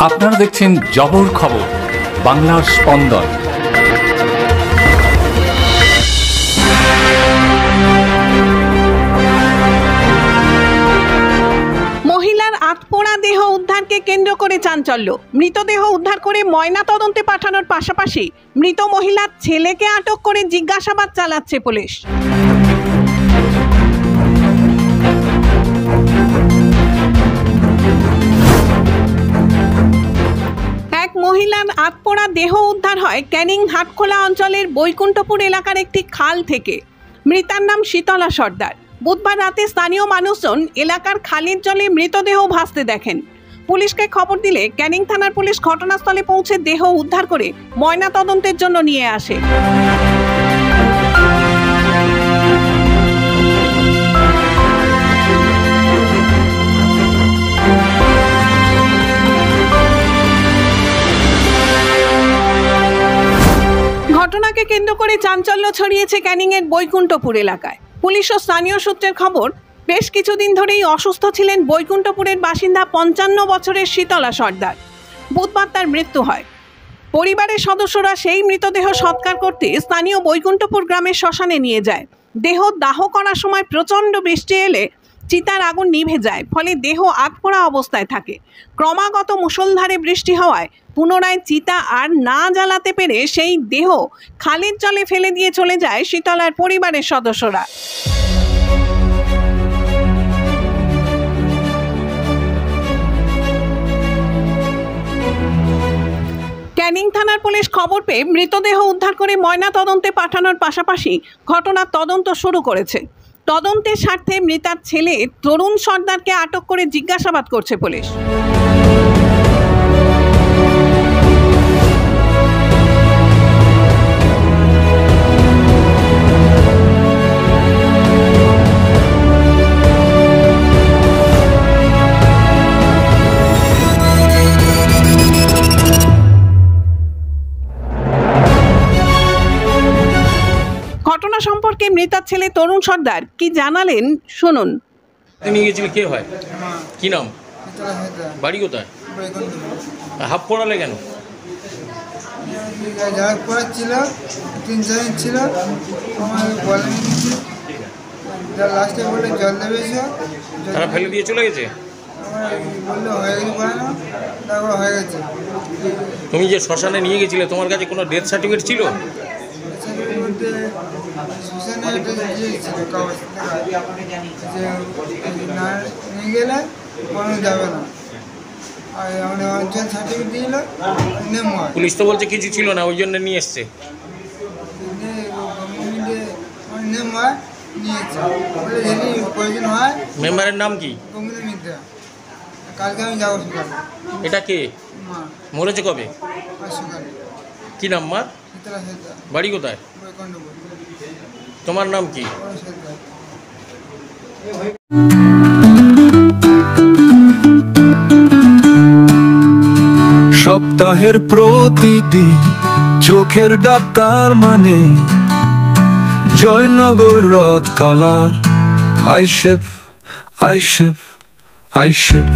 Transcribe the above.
আপনারা দেখছেন জবর খবর, বাংলার স্পন্দন। মহিলার আটপোড়া দেহ উদ্ধারকে কেন্দ্র করে চাঞ্চল্য। মৃতদেহ উদ্ধার করে ময়না তদন্তে পাঠানোর পাশাপাশি মৃত মহিলার ছেলেকে আটক করে জিজ্ঞাসাবাদ চালাচ্ছে পুলিশ। এক মহিলার আটপোড়া দেহ উদ্ধার হয় ক্যানিং হাটখোলা অঞ্চলের বৈকুণ্ঠপুর এলাকার একটি খাল থেকে। মৃতার নাম শীতলা সর্দার। বুধবার রাতে স্থানীয় মানুষজন এলাকার খালের জলে মৃতদেহ ভাসতে দেখেন। পুলিশকে খবর দিলে ক্যানিং থানার পুলিশ ঘটনাস্থলে পৌঁছে দেহ উদ্ধার করে ময়না তদন্তের জন্য নিয়ে আসে। ঘটনাকে কেন্দ্র করে চাঞ্চল্য ছড়িয়েছে ক্যানিংয়ের বৈকুণ্ঠপুর এলাকায়। পুলিশ ও স্থানীয় সূত্রের খবর, বেশ কিছুদিন ধরেই অসুস্থ ছিলেন বৈকুণ্ঠপুরের বাসিন্দা 55 বছরের শীতলা সর্দার। বুধবার তার মৃত্যু হয়। পরিবারের সদস্যরা সেই মৃতদেহ সৎকার করতে স্থানীয় বৈকুণ্ঠপুর গ্রামের শ্মশানে নিয়ে যায়। দেহ দাহ করার সময় প্রচণ্ড বৃষ্টি এলে চিতার আগুন নিভে যায়, ফলে দেহ আটপোড়া অবস্থায় থাকে। ক্রমাগত মুষলধারে বৃষ্টি হওয়ায় পুনরায় চিতা আর না জ্বালাতে পেরে সেই দেহ খালের জলে ফেলে দিয়ে চলে যায় শীতলার পরিবারের সদস্যরা। ক্যানিং থানার পুলিশ খবর পেয়ে মৃতদেহ উদ্ধার করে ময়না তদন্তে পাঠানোর পাশাপাশি ঘটনার তদন্ত শুরু করেছে। তদন্তের স্বার্থে মৃতার ছেলে তরুণ সর্দারকে আটক করে জিজ্ঞাসাবাদ করছে পুলিশ। ঘটনা সম্পর্কে মৃতার ছেলে তরুণ সর্দার কি জানালেন শুনুন। নিয়ে গেছিল কে হয়, কি নাম, বাড়ি কোথায়, হাফ পড়ালে কেন? ছিল 3-4 ছিল, আমার বলেনি কিছু, লাস্টে বলে জল দেবে, তারা ফেলে দিয়ে চলে গেছে। বললো হয়ে গেছে, পারে না, তারপর হয়ে গেছে। তুমি যে শ্মশানে নিয়ে গেছিলে, তোমার কাছে কোনো ডেথ সার্টিফিকেট ছিল? নিয়ে গেলে কোনো যাবে না, আর আমাদের অঞ্চল সার্টিফিকেট দিল। পুলিশ তো বলছে কিছু ছিল না, ওই জন্য নিয়ে এসছে। প্রয়োজন হয়। মেম্বারের নাম কি? কালকে আমি যাবো। এটা কে মরেছে কবে? সকালে। কি নাম মা? বাড়ি কোথায়? তোমার নাম কি? সপ্তাহের প্রতিদিন চোখের ডাক্তার মানে জয়নগর রথ কলার আইশেফ আইশেফ আইশেফ।